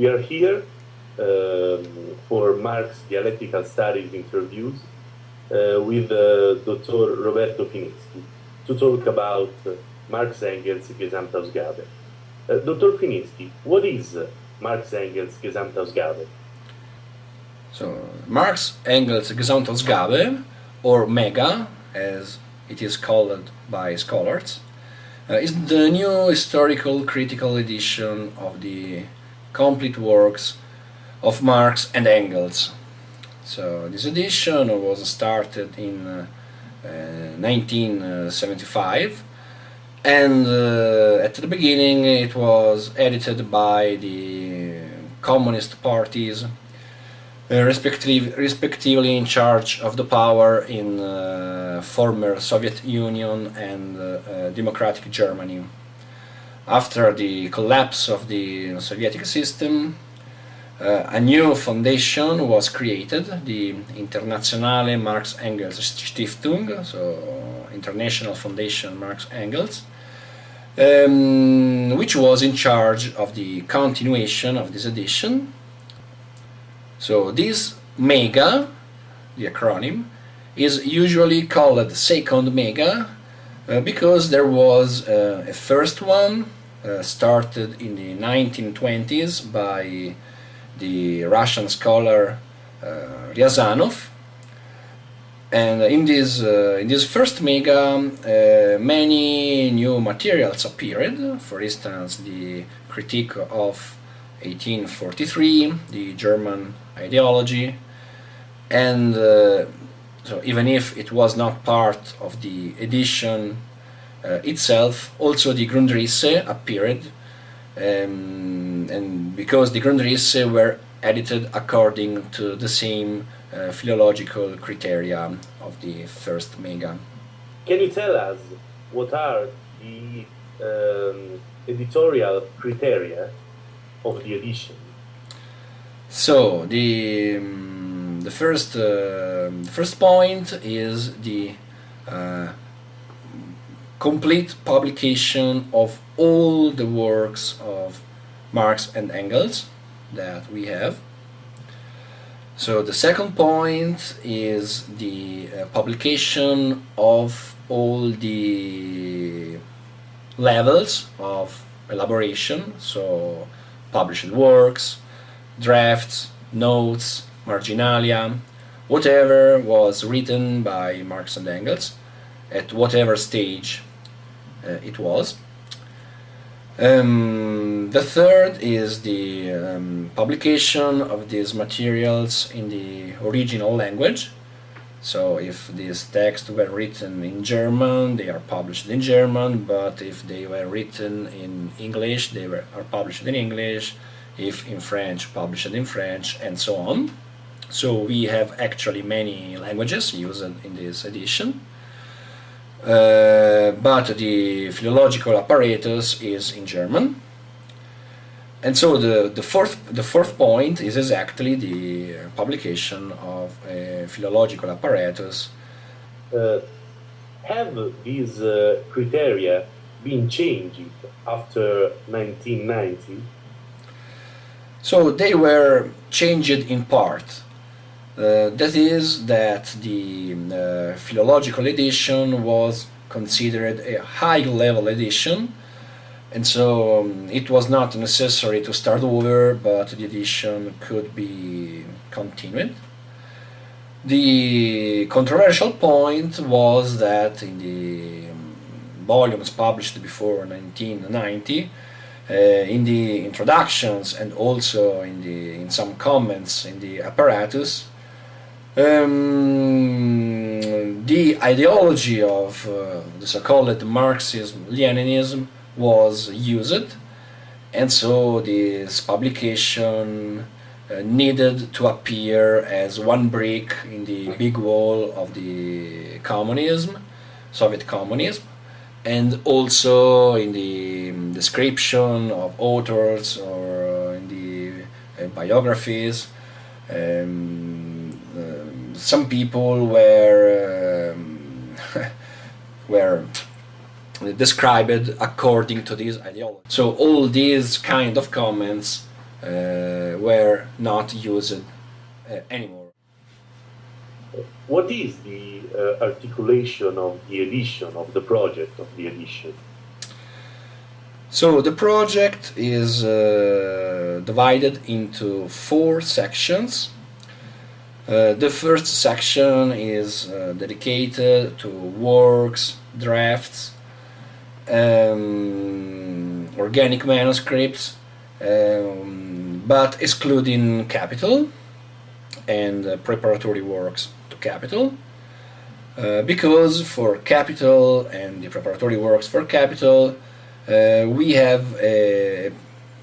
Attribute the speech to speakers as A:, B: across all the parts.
A: We are here for Marx Dialectical Studies interviews with Dr. Roberto Fineschi to talk about Marx-Engels-Gesamtausgabe. Dr. Fineschi, what is Marx-Engels-Gesamtausgabe?
B: So, Marx-Engels-Gesamtausgabe, or MEGA, as it is called by scholars, is the new historical critical edition of the complete works of Marx and Engels. So this edition was started in 1975, and at the beginning it was edited by the communist parties, respectively in charge of the power in former Soviet Union and democratic Germany. After the collapse of the Soviet system, a new foundation was created, the Internationale Marx-Engels-Stiftung, so International Foundation Marx-Engels, which was in charge of the continuation of this edition. So this MEGA, the acronym, is usually called second MEGA because there was a first one started in the 1920s by the Russian scholar Ryazanov, and in this first MEGA many new materials appeared. For instance, the critique of 1843, the German ideology, and so even if it was not part of the edition itself, also the Grundrisse appeared, and because the Grundrisse were edited according to the same philological criteria of the first MEGA.
A: Can you tell us what are the editorial criteria of the edition?
B: So the first point is the complete publication of all the works of Marx and Engels that we have. So the second point is the publication of all the levels of elaboration, so published works, drafts, notes, marginalia, whatever was written by Marx and Engels at whatever stage it was. The third is the publication of these materials in the original language. So if these texts were written in German, they are published in German, but if they were written in English, they are published in English, if in French, published in French, and so on. So we have actually many languages used in this edition. But the philological apparatus is in German, and so the fourth point is exactly the publication of a philological apparatus.
A: Have these criteria been changed after 1990?
B: So they were changed in part. That is, that the philological edition was considered a high-level edition, and so it was not necessary to start over, but the edition could be continued. The controversial point was that in the volumes published before 1990, in the introductions and also in some comments in the apparatus, the ideology of the so-called Marxism-Leninism was used, and so this publication needed to appear as one brick in the big wall of the communism, Soviet communism, and also in the description of authors or in the biographies. Some people were described according to this ideology. So all these kind of comments were not used anymore.
A: What is the articulation of the edition, of the project of the edition?
B: So the project is divided into 4 sections. The first section is dedicated to works, drafts, organic manuscripts, but excluding capital and preparatory works to capital, because for capital and the preparatory works for capital we have a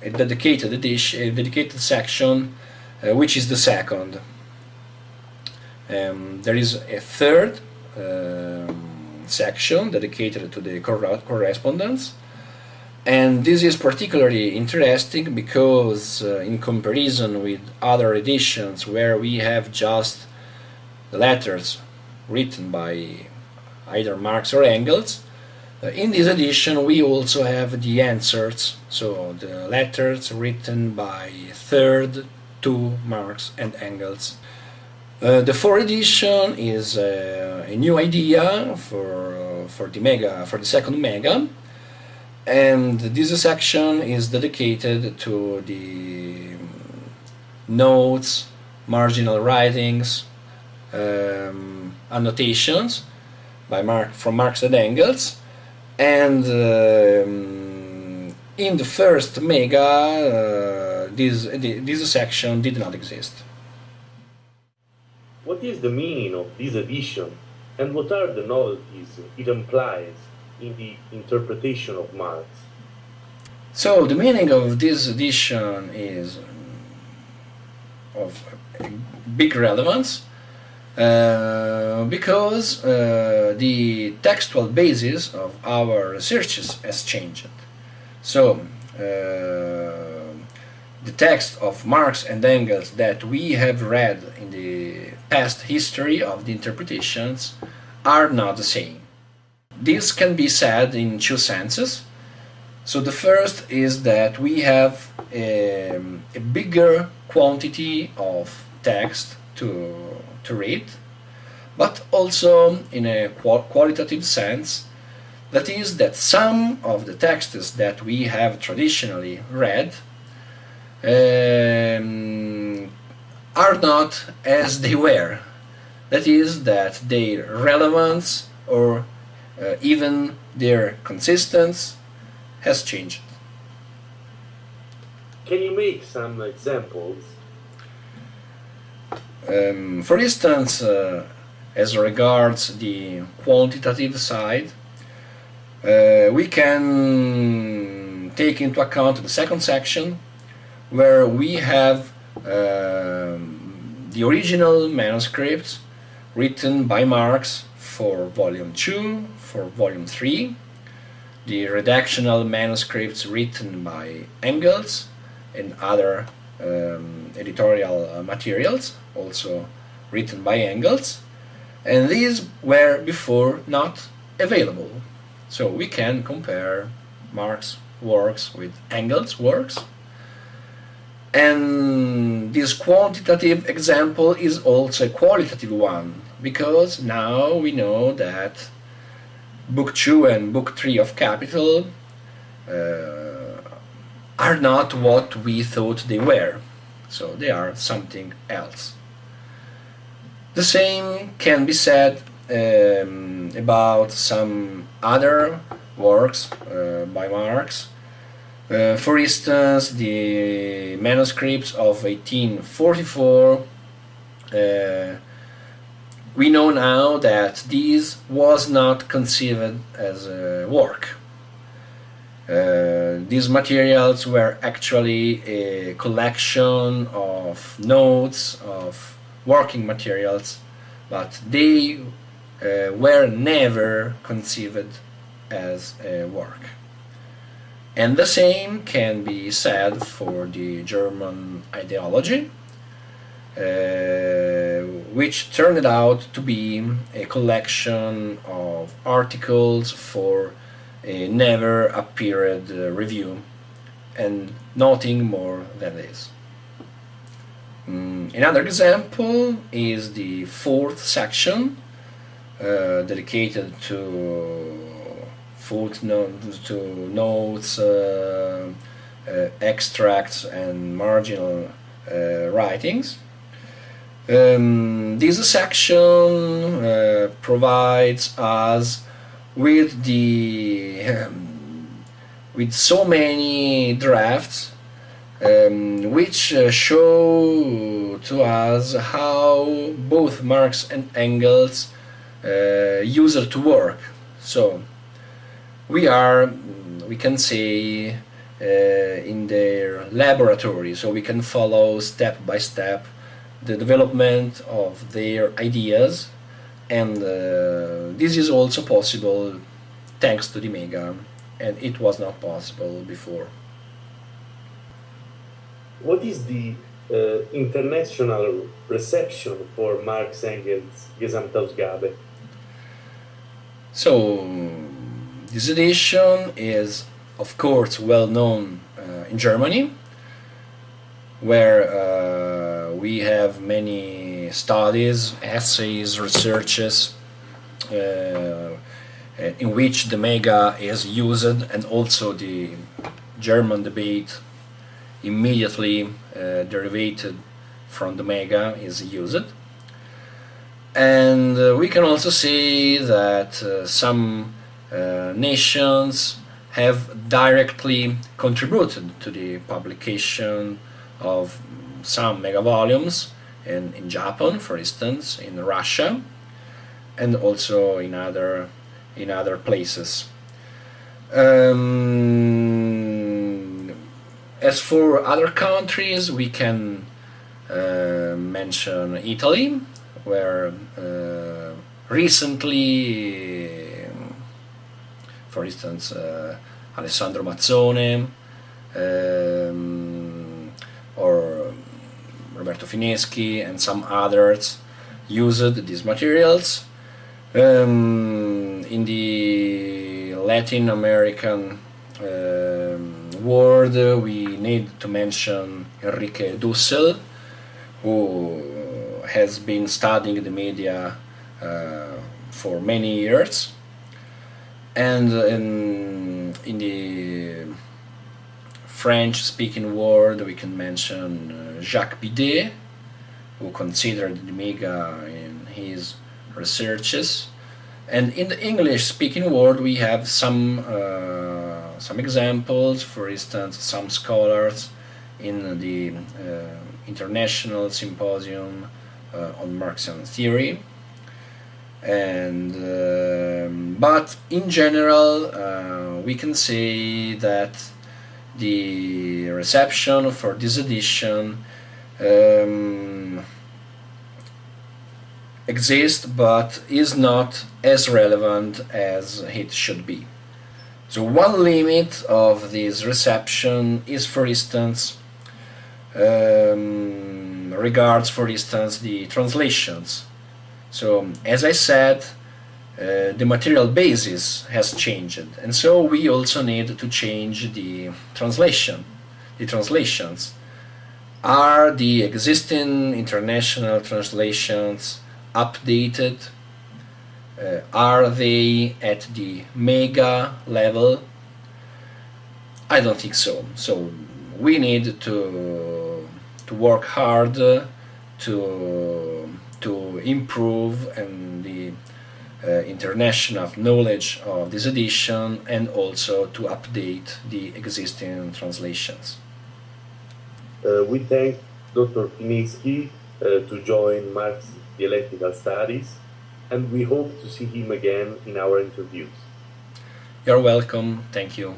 B: dedicated edition, a dedicated section, which is the second. There is a third section dedicated to the correspondence, and this is particularly interesting because in comparison with other editions where we have just the letters written by either Marx or Engels, in this edition we also have the answers, so the letters written by third to Marx and Engels. The fourth edition is a new idea for the second mega, and this section is dedicated to the notes, marginal writings, annotations from Marx and Engels. And in the first mega, this section did not exist.
A: What is the meaning of this edition, and what are the novelties it implies in the interpretation of Marx?
B: So the meaning of this edition is of big relevance, because the textual basis of our researches has changed. So the text of Marx and Engels that we have read in the past history of the interpretations are not the same. This can be said in 2 senses. So the first is that we have a bigger quantity of text to read, but also in a qualitative sense, that is that some of the texts that we have traditionally read are not as they were. That is, that their relevance or even their consistence has changed.
A: Can you make some examples?
B: For instance, as regards the quantitative side, we can take into account the second section, where we have the original manuscripts written by Marx for volume 2, for volume 3, the redactional manuscripts written by Engels and other editorial materials also written by Engels, and these were before not available. So we can compare Marx works with Engels works, and this quantitative example is also a qualitative one, because now we know that Book 2 and Book 3 of Capital are not what we thought they were, so they are something else. The same can be said about some other works by Marx. For instance, the manuscripts of 1844. We know now that this was not conceived as a work. These materials were actually a collection of notes, of working materials, but they were never conceived as a work. And the same can be said for the German ideology, which turned out to be a collection of articles for a never appeared review, and nothing more than this. Another example is the fourth section, dedicated to footnotes, to notes, extracts and marginal writings. This section provides us with with so many drafts, which show to us how both Marx and Engels used to work. So we can say, in their laboratory, so we can follow step by step the development of their ideas, and this is also possible thanks to the Mega, and it was not possible before.
A: What is the international reception for Marx-Engels-Gesamtausgabe?
B: So this edition is, of course, well known in Germany, where we have many studies, essays, researches in which the Mega is used, and also the German debate immediately derived from the Mega is used. And we can also say that some nations have directly contributed to the publication of some mega volumes, in Japan, for instance, in Russia, and also in other places. As for other countries, we can mention Italy, where recently, for instance, Alessandro Mazzone or Roberto Fineschi and some others used these materials. In the Latin American world, we need to mention Enrique Dussel, who has been studying the media for many years. And in the French-speaking world, we can mention Jacques Bidet, who considered the Mega in his researches. And in the English-speaking world, we have some examples. For instance, some scholars in the International Symposium on Marxian Theory. And but in general, we can say that the reception for this edition exists, but is not as relevant as it should be. So one limit of this reception is, for instance, regards, for instance, the translations. So, as I said, the material basis has changed, and so we also need to change the translation. The translations are the existing international translations updated? Are they at the Mega level? I don't think so. So we need to work hard to improve and the international knowledge of this edition, and also to update the existing translations.
A: We thank Dr. Fineschi to join Marx Dialectical Studies, and we hope to see him again in our interviews.
B: You're welcome. Thank you.